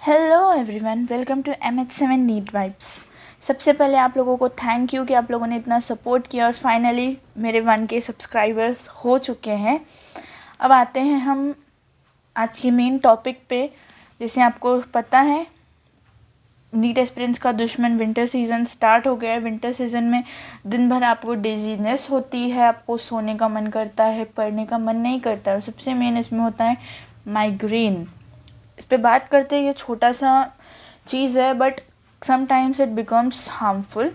Hello everyone, welcome to MH7 NEET vibes. सबसे पहले आप लोगों को थैंक यू कि आप लोगों ने इतना सपोर्ट किया और फाइनली मेरे 1K सब्सक्राइबर्स हो चुके हैं। अब आते हैं हम आज के मेन टॉपिक पे। जैसे आपको पता है, नीट एस्पिरेंट्स का दुश्मन विंटर सीज़न स्टार्ट हो गया है। विंटर सीज़न में दिन भर आपको डेजीनेस होती है, आपको सोने का मन करता है, पढ़ने का मन नहीं करता। और सबसे मेन इसमें होता है माइग्रेन। इस पे बात करते हैं, ये छोटा सा चीज़ है but sometimes it becomes harmful,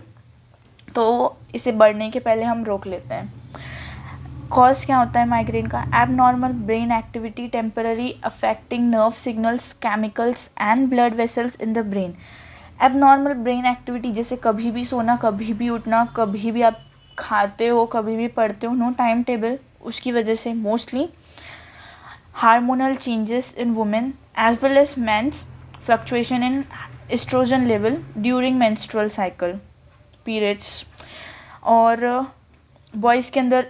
तो इसे बढ़ने के पहले हम रोक लेते हैं। कॉज क्या होता है माइग्रेन का? Abnormal brain activity temporary affecting nerve signals, chemicals and blood vessels in the brain. Abnormal brain activity जैसे कभी भी सोना, कभी भी उठना, कभी भी आप खाते हो, कभी भी पढ़ते हो, नो टाइम टेबल, उसकी वजह से mostly hormonal changes in women as well as men's fluctuation in estrogen level during menstrual cycle periods। और बॉयज़ के अंदर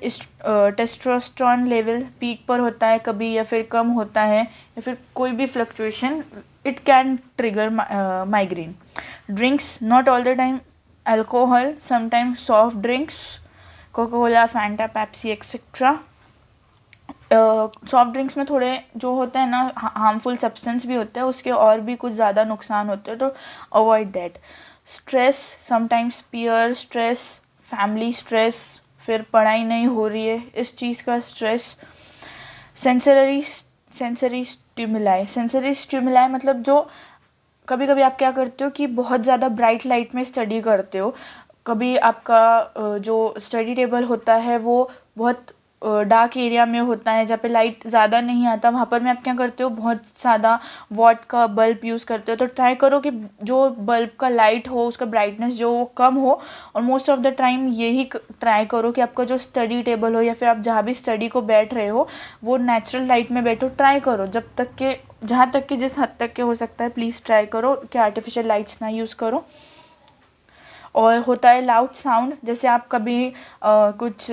टेस्टोस्टेरोन लेवल पीक पर होता है कभी, या फिर कम होता है, या फिर कोई भी fluctuation, it can trigger migraine. Drinks, not all the time alcohol, sometimes soft drinks, Coca Cola, Fanta, Pepsi etcetera. Soft drinks में थोड़े जो होते हैं ना हार्मफुल सब्सटेंस भी होते हैं, उसके और भी कुछ ज़्यादा नुकसान होते हैं, तो avoid that. Stress, sometimes peer stress, family stress, फिर पढ़ाई नहीं हो रही है इस चीज़ का स्ट्रेस। सेंसरी स्टिमुलाई मतलब जो कभी कभी आप क्या करते हो कि बहुत ज़्यादा ब्राइट लाइट में स्टडी करते हो। कभी आपका जो स्टडी टेबल होता है वो बहुत डार्क एरिया में होता है जहाँ पे लाइट ज़्यादा नहीं आता, वहाँ पर में आप क्या करते हो, बहुत ज़्यादा वॉट का बल्ब यूज़ करते हो। तो ट्राई करो कि जो बल्ब का लाइट हो उसका ब्राइटनेस जो वो कम हो। और मोस्ट ऑफ द टाइम यही ट्राई करो कि आपका जो स्टडी टेबल हो या फिर आप जहाँ भी स्टडी को बैठ रहे हो वो नेचुरल लाइट में बैठो। ट्राई करो जब तक के जहाँ तक कि जिस हद तक के हो सकता है, प्लीज़ ट्राई करो कि आर्टिफिशियल लाइट्स ना यूज़ करो। और होता है लाउड साउंड, जैसे आप कभी कुछ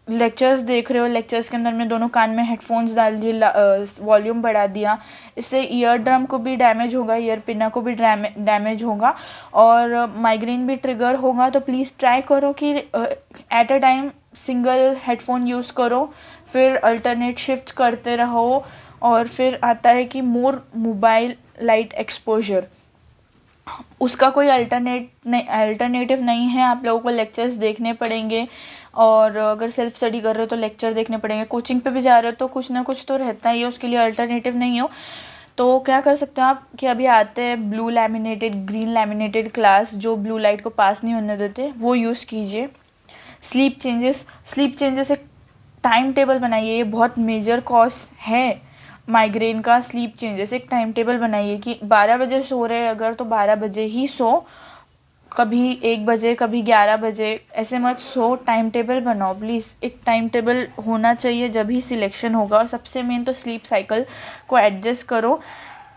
लेक्चर्स देख रहे हो, लेक्चर्स के अंदर में दोनों कान में हेडफोन्स डाल दिए, वॉल्यूम बढ़ा दिया, इससे ईयर ड्रम को भी डैमेज होगा, ईयर पिना को भी डैमेज होगा और माइग्रेन भी ट्रिगर होगा। तो प्लीज़ ट्राई करो कि at a time single headphone use करो, फिर अल्टरनेट शिफ्ट करते रहो। और फिर आता है कि मोर मोबाइल लाइट एक्सपोजर, उसका कोई अल्टरनेटिव नहीं है। आप लोगों को लेक्चर्स देखने पड़ेंगे, और अगर सेल्फ स्टडी कर रहे हो तो लेक्चर देखने पड़ेंगे, कोचिंग पे भी जा रहे हो तो कुछ ना कुछ तो रहता ही है, उसके लिए अल्टरनेटिव नहीं हो। तो क्या कर सकते हो आप कि अभी आते हैं blue laminated, green laminated class, जो ब्लू लाइट को पास नहीं होने देते, वो यूज़ कीजिए। स्लीप चेंजेस एक टाइम टेबल बनाइए, ये बहुत मेजर कॉज है माइग्रेन का। स्लीप चेंजेस एक टाइम टेबल बनाइए कि 12 बजे सो रहे हैं अगर, तो 12 बजे ही सो, कभी 1 बजे, कभी 11 बजे ऐसे मत सो। टाइम टेबल बनाओ प्लीज़, एक टाइम टेबल होना चाहिए, जब ही सिलेक्शन होगा। और सबसे मेन तो स्लीप साइकिल को एडजस्ट करो,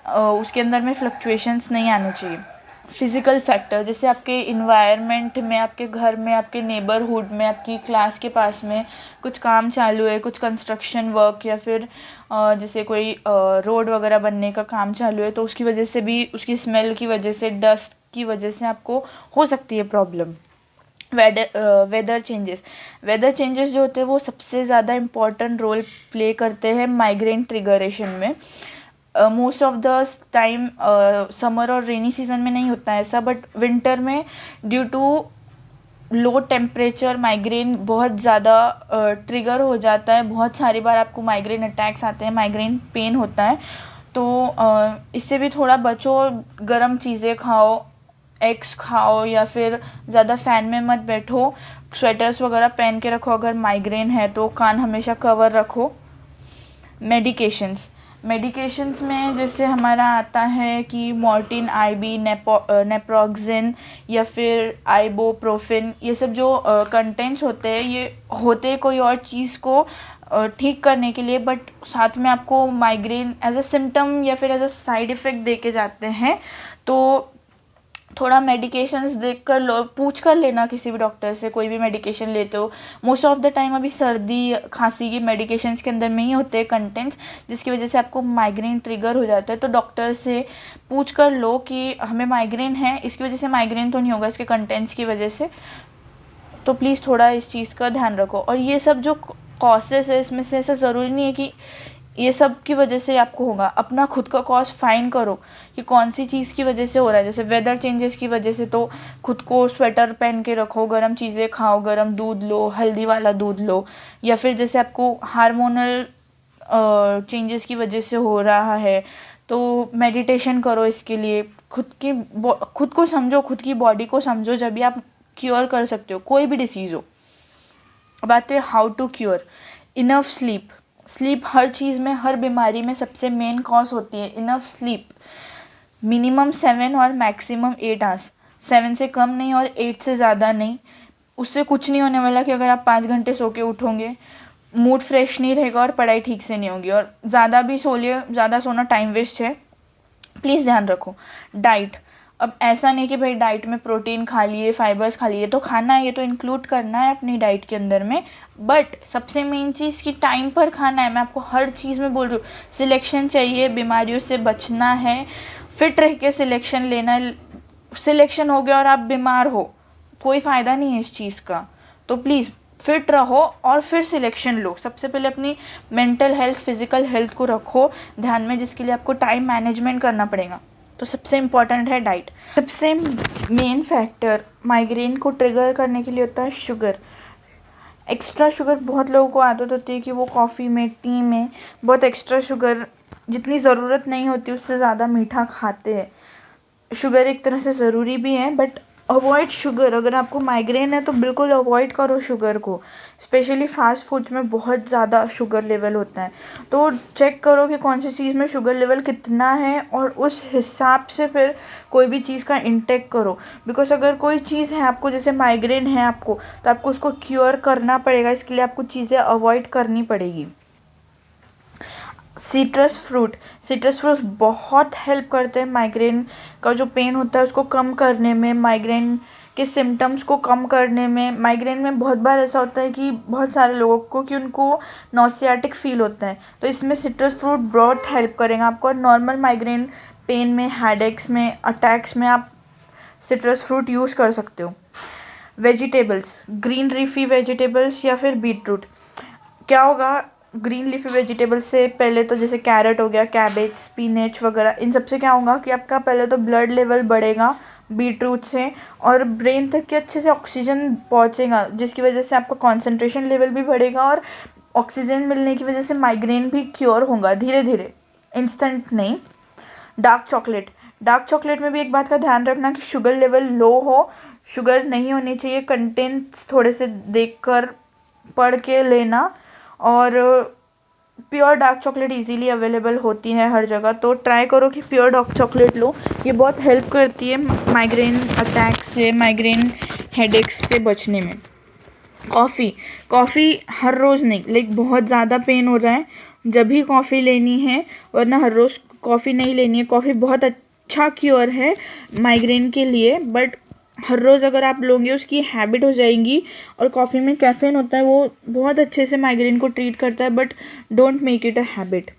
उसके अंदर में फ्लक्चुएशंस नहीं आने चाहिए। फिज़िकल फैक्टर, जैसे आपके इन्वायरमेंट में, आपके घर में, आपके नेबरहुड में, आपकी क्लास के पास में कुछ काम चालू है, कुछ कंस्ट्रक्शन वर्क, या फिर जैसे कोई रोड वगैरह बनने का काम चालू है, तो उसकी वजह से भी, उसकी स्मेल की वजह से, डस्ट की वजह से आपको हो सकती है प्रॉब्लम। वेदर चेंजेस जो होते हैं वो सबसे ज़्यादा इम्पॉर्टेंट रोल प्ले करते हैं माइग्रेन ट्रिगरेशन में। Most of the time summer और रेनी सीजन में नहीं होता है ऐसा, बट विंटर में due to low temperature migraine बहुत ज़्यादा ट्रिगर हो जाता है। बहुत सारी बार आपको माइग्रेन अटैक्स आते हैं, माइग्रेन पेन होता है। तो इससे भी थोड़ा बचो, गर्म चीज़ें खाओ, एग्स खाओ, या फिर ज़्यादा फ़ैन में मत बैठो, स्वेटर्स वगैरह पहन के रखो अगर माइग्रेन है तो, कान हमेशा कवर रखो। मेडिकेशंस में जैसे हमारा आता है कि मॉर्टिन, आईबी, नेप्रोक्सिन, या फिर आइबोप्रोफिन, ये सब जो कंटेंट्स होते हैं, ये होते कोई और चीज़ को ठीक करने के लिए, बट साथ में आपको माइग्रेन एज अ सिम्टम या फिर एज अ साइड इफ़ेक्ट दे के जाते हैं। तो थोड़ा मेडिकेशंस देख कर लो, पूछ कर लेना किसी भी डॉक्टर से कोई भी मेडिकेशन लेते हो। मोस्ट ऑफ द टाइम अभी सर्दी खांसी की मेडिकेशंस के अंदर में ही होते हैं कंटेंट्स, जिसकी वजह से आपको माइग्रेन ट्रिगर हो जाता है। तो डॉक्टर से पूछ कर लो कि हमें माइग्रेन है, इसकी वजह से माइग्रेन तो नहीं होगा, इसके कंटेंट्स की वजह से। तो प्लीज़ थोड़ा इस चीज़ का ध्यान रखो। और ये सब जो कॉजेस है, इसमें से ऐसा ज़रूरी नहीं है कि ये सब की वजह से आपको होगा। अपना खुद का कॉज फाइंड करो कि कौन सी चीज़ की वजह से हो रहा है। जैसे वेदर चेंजेस की वजह से तो खुद को स्वेटर पहन के रखो, गर्म चीज़ें खाओ, गर्म दूध लो, हल्दी वाला दूध लो। या फिर जैसे आपको हार्मोनल चेंजेस की वजह से हो रहा है तो मेडिटेशन करो। इसके लिए खुद को समझो, खुद की बॉडी को समझो, जब भी आप क्योर कर सकते हो कोई भी डिसीज़ हो। अब आते हैं how to cure. Enough sleep. Sleep हर चीज़ में, हर बीमारी में सबसे मेन कॉज होती है। इनफ स्लीप, मिनिमम 7 और मैक्सिमम 8 आवर्स। 7 से कम नहीं और 8 से ज़्यादा नहीं। उससे कुछ नहीं होने वाला कि अगर आप 5 घंटे सो के उठोगे, मूड फ्रेश नहीं रहेगा और पढ़ाई ठीक से नहीं होगी। और ज़्यादा भी सो लिए, ज़्यादा सोना टाइम वेस्ट है, प्लीज़ ध्यान रखो। डाइट, अब ऐसा नहीं कि भाई डाइट में प्रोटीन खा लिए, फाइबर्स खा लिए, तो खाना है, ये तो इंक्लूड करना है अपनी डाइट के अंदर में। बट सबसे मेन चीज़ कि टाइम पर खाना है। मैं आपको हर चीज़ में बोल रही हूँ, सिलेक्शन चाहिए, बीमारियों से बचना है, फिट रह के सिलेक्शन लेना है। सिलेक्शन हो गया और आप बीमार हो, कोई फ़ायदा नहीं है इस चीज़ का। तो प्लीज़ फिट रहो और फिर सिलेक्शन लो। सबसे पहले अपनी मेंटल हेल्थ, फिज़िकल हेल्थ को रखो ध्यान में, जिसके लिए आपको टाइम मैनेजमेंट करना पड़ेगा। तो सबसे इम्पॉर्टेंट है डाइट। सबसे मेन फैक्टर माइग्रेन को ट्रिगर करने के लिए होता है शुगर। एक्स्ट्रा शुगर बहुत लोगों को आदत होती है कि वो कॉफ़ी में, टी में बहुत एक्स्ट्रा शुगर, जितनी ज़रूरत नहीं होती उससे ज़्यादा मीठा खाते हैं। शुगर एक तरह से ज़रूरी भी है, बट अवॉइड शुगर। अगर आपको माइग्रेन है तो बिल्कुल अवॉइड करो शुगर को। स्पेशली फास्ट फूड्स में बहुत ज़्यादा शुगर लेवल होता है, तो चेक करो कि कौन सी चीज़ में शुगर लेवल कितना है और उस हिसाब से फिर कोई भी चीज़ का इंटेक करो। बिकॉज अगर कोई चीज़ है आपको, जैसे माइग्रेन है आपको, तो आपको उसको क्योर करना पड़ेगा, इसके लिए आपको चीज़ें अवॉइड करनी पड़ेगी। सिट्रस फ्रूट बहुत हेल्प करते हैं माइग्रेन का जो पेन होता है उसको कम करने में, माइग्रेन के सिम्टम्स को कम करने में। माइग्रेन में बहुत बार ऐसा होता है कि बहुत सारे लोगों को कि उनको नॉसियाटिक फील होता है, तो इसमें सिट्रस फ्रूट बहुत हेल्प करेगा आपको। और नॉर्मल माइग्रेन पेन में, हेडेक्स में, अटैक्स में आप सिट्रस फ्रूट यूज़ कर सकते हो। वेजिटेबल्स, ग्रीन लीफी वेजिटेबल्स या फिर बीटरूट। क्या होगा ग्रीन लीफी वेजिटेबल से? पहले तो जैसे कैरेट हो गया, कैबेज, स्पिनच वगैरह, इन सब से क्या होगा कि आपका पहले तो ब्लड लेवल बढ़ेगा बीटरूट से, और ब्रेन तक के अच्छे से ऑक्सीजन पहुंचेगा, जिसकी वजह से आपका कंसंट्रेशन लेवल भी बढ़ेगा। और ऑक्सीजन मिलने की वजह से माइग्रेन भी क्योर होगा धीरे धीरे, इंस्टेंट नहीं। डार्क चॉकलेट में भी एक बात का ध्यान रखना कि शुगर लेवल लो हो, शुगर नहीं होनी चाहिए। कंटेंट्स थोड़े से देख कर पढ़ के लेना। और pure dark chocolate easily available होती है हर जगह, तो ट्राई करो कि प्योर डार्क चॉकलेट लो। ये बहुत हेल्प करती है माइग्रेन अटैक से, माइग्रेन हेडेक्स से बचने में। कॉफ़ी हर रोज़ नहीं, लाइक बहुत ज़्यादा पेन हो रहा है जब भी कॉफ़ी लेनी है, वरना हर रोज़ कॉफ़ी नहीं लेनी है। कॉफ़ी बहुत अच्छा क्योर है माइग्रेन के लिए, बट हर रोज़ अगर आप लोगे उसकी हैबिट हो जाएगी। और कॉफ़ी में कैफ़ीन होता है, वो बहुत अच्छे से माइग्रेन को ट्रीट करता है, but don't make it a habit.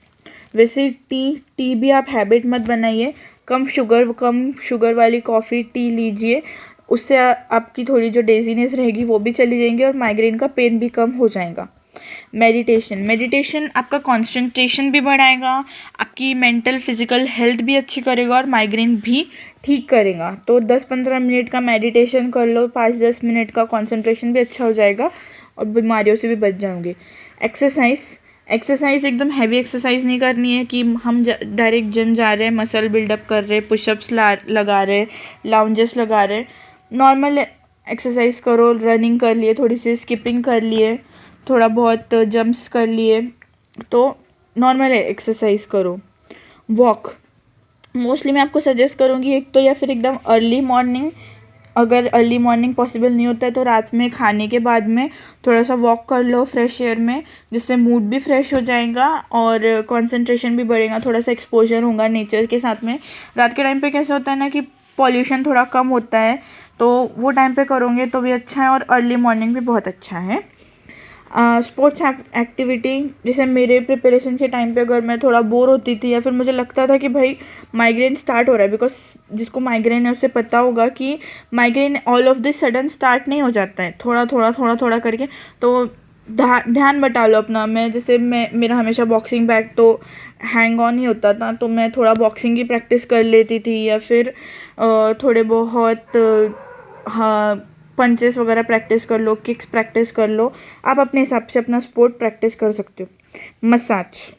वैसे टी भी आप हैबिट मत बनाइए। कम शुगर वाली कॉफ़ी, टी लीजिए, उससे आपकी थोड़ी जो डेजीनेस रहेगी वो भी चली जाएंगी और माइग्रेन का पेन भी कम हो जाएगा। मेडिटेशन आपका कंसंट्रेशन भी बढ़ाएगा, आपकी मेंटल फिजिकल हेल्थ भी अच्छी करेगा और माइग्रेन भी ठीक करेगा। तो 10-15 मिनट का मेडिटेशन कर लो, 5-10 मिनट का कंसंट्रेशन भी अच्छा हो जाएगा और बीमारियों से भी बच जाओगे। एक्सरसाइज एकदम हैवी एक्सरसाइज नहीं करनी है कि हम डायरेक्ट जिम जा रहे हैं, मसल बिल्डअप कर रहे हैं, पुशअप्स लगा रहे, लाउंजेस लगा रहे। नॉर्मल एक्सरसाइज करो, रनिंग कर लिए, थोड़ी सी स्किपिंग कर लिए, थोड़ा बहुत जंप्स कर लिए, तो नॉर्मल एक्सरसाइज करो। वॉक मोस्टली मैं आपको सजेस्ट करूँगी एक तो, या फिर एकदम अर्ली मॉर्निंग। अगर अर्ली मॉर्निंग पॉसिबल नहीं होता है तो रात में खाने के बाद में थोड़ा सा वॉक कर लो फ्रेश एयर में, जिससे मूड भी फ्रेश हो जाएगा और कंसंट्रेशन भी बढ़ेगा, थोड़ा सा एक्सपोजर होगा नेचर के साथ में। रात के टाइम पे कैसे होता है ना कि पॉल्यूशन थोड़ा कम होता है, तो वो टाइम पे करोगे तो भी अच्छा है, और अर्ली मॉर्निंग भी बहुत अच्छा है। स्पोर्ट्स एक्टिविटी, जैसे मेरे प्रिपरेशन के टाइम पे अगर मैं थोड़ा बोर होती थी या फिर मुझे लगता था कि भाई माइग्रेन स्टार्ट हो रहा है, बिकॉज जिसको माइग्रेन है उसे पता होगा कि migraine all of this sudden start नहीं हो जाता है, थोड़ा थोड़ा थोड़ा थोड़ा करके। तो ध्यान बटा लो अपना। मैं मेरा हमेशा बॉक्सिंग बैग तो हैंग ऑन ही होता था, तो मैं थोड़ा बॉक्सिंग की प्रैक्टिस कर लेती थी, या फिर थोड़े बहुत हाँ पंचेस वगैरह प्रैक्टिस कर लो, किक्स प्रैक्टिस कर लो। आप अपने हिसाब से अपना स्पोर्ट प्रैक्टिस कर सकते हो। मसाज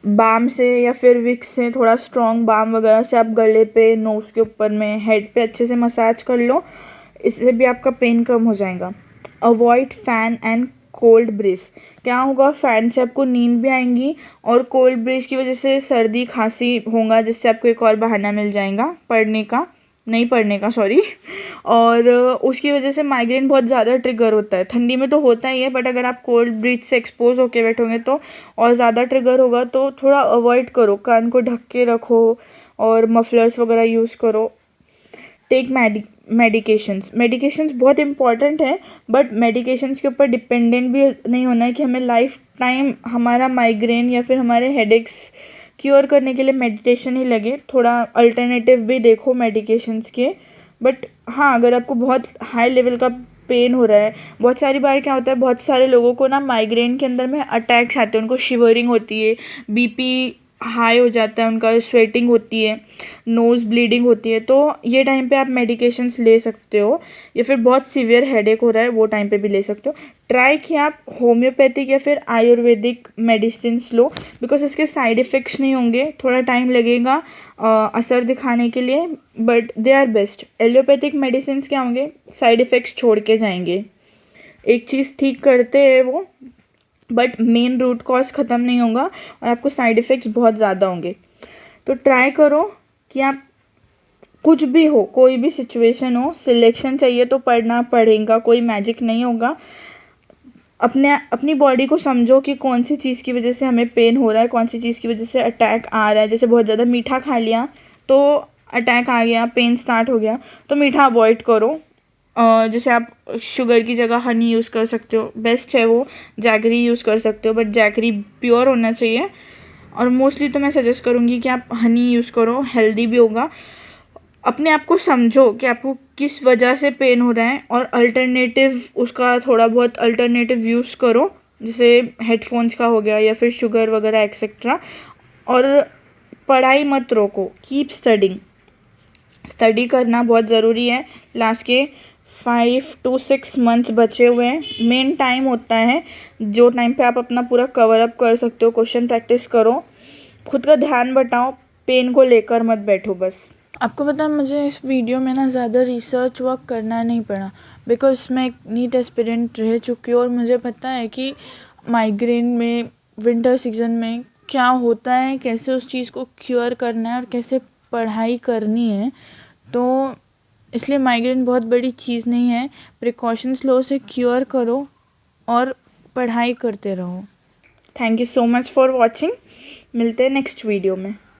बाम से या फिर विक्स से, थोड़ा स्ट्रॉन्ग बाम वगैरह से आप गले पे, नोज़ के ऊपर में, हेड पे अच्छे से मसाज कर लो, इससे भी आपका पेन कम हो जाएगा। Avoid fan and cold bridge. क्या होगा, फ़ैन से आपको नींद भी आएंगी, और कोल्ड ब्रीज की वजह से सर्दी खांसी होगा, जिससे आपको एक और बहाना मिल जाएगा नहीं पढ़ने का, सॉरी। और उसकी वजह से माइग्रेन बहुत ज़्यादा ट्रिगर होता है। ठंडी में तो होता ही है, बट अगर आप कोल्ड ब्रीज से एक्सपोज होके बैठोगे तो और ज़्यादा ट्रिगर होगा। तो थोड़ा अवॉइड करो, कान को ढक के रखो और मफलर्स वगैरह यूज़ करो। टेक मेडिकेशंस बहुत इंपॉर्टेंट है, बट मेडिकेशंस के ऊपर डिपेंडेंट भी नहीं होना है कि हमें लाइफ टाइम हमारा माइग्रेन या फिर हमारे हेडेक्स क्योर करने के लिए मेडिटेशन ही लगे। थोड़ा अल्टरनेटिव भी देखो मेडिकेशंस के। बट हाँ, अगर आपको बहुत हाई लेवल का पेन हो रहा है, बहुत सारी बार क्या होता है, बहुत सारे लोगों को ना माइग्रेन के अंदर में अटैक्स आते हैं, उनको शिवरिंग होती है, बीपी हाई हो जाता है उनका, स्वेटिंग होती है, नोज़ ब्लीडिंग होती है। तो ये टाइम पे आप मेडिकेशंस ले सकते हो, या फिर बहुत सीवियर हेडेक हो रहा है वो टाइम पे भी ले सकते हो। ट्राई कि आप होम्योपैथिक या फिर आयुर्वेदिक मेडिसिन लो, बिकॉज इसके साइड इफ़ेक्ट्स नहीं होंगे, थोड़ा टाइम लगेगा असर दिखाने के लिए, but they are best. Allopathic medicine क्या होंगे, साइड इफ़ेक्ट्स छोड़ के जाएंगे। एक चीज़ ठीक करते हैं वो, बट मेन रूट कॉज ख़त्म नहीं होगा, और आपको साइड इफ़ेक्ट्स बहुत ज़्यादा होंगे। तो ट्राई करो कि आप कुछ भी हो, कोई भी सिचुएशन हो, सिलेक्शन चाहिए तो पढ़ना पड़ेगा, कोई मैजिक नहीं होगा। अपनी बॉडी को समझो कि कौन सी चीज़ की वजह से हमें पेन हो रहा है, कौन सी चीज़ की वजह से अटैक आ रहा है। जैसे बहुत ज़्यादा मीठा खा लिया तो अटैक आ गया, पेन स्टार्ट हो गया, तो मीठा अवॉइड करो। जैसे आप शुगर की जगह हनी यूज़ कर सकते हो, बेस्ट है वो। जैगरी यूज़ कर सकते हो, बट जैगरी प्योर होना चाहिए। और मोस्टली तो मैं सजेस्ट करूँगी कि आप हनी यूज़ करो, हेल्दी भी होगा। अपने आप को समझो कि आपको किस वजह से पेन हो रहा है, और अल्टरनेटिव उसका थोड़ा बहुत अल्टरनेटिव यूज़ करो, जैसे हेडफोन्स का हो गया या फिर शुगर वगैरह एक्सेट्रा। और पढ़ाई मत रोको, कीप स्टडी करना बहुत ज़रूरी है। लास्ट के 5 to 6 मंथ्स बचे हुए हैं, मेन टाइम होता है जो टाइम पे आप अपना पूरा कवर अप कर सकते हो। क्वेश्चन प्रैक्टिस करो, खुद का ध्यान बटाओ, पेन को लेकर मत बैठो बस। आपको पता है, मुझे इस वीडियो में ना ज़्यादा रिसर्च वर्क करना नहीं पड़ा, बिकॉज मैं एक नीट एस्पिरेंट रह चुकी हूँ, और मुझे पता है कि माइग्रेन में विंटर सीजन में क्या होता है, कैसे उस चीज़ को क्योर करना है और कैसे पढ़ाई करनी है। तो इसलिए माइग्रेन बहुत बड़ी चीज़ नहीं है, प्रिकॉशंस लो, उसे क्योर करो और पढ़ाई करते रहो। Thank you so much for watching. मिलते हैं नेक्स्ट वीडियो में।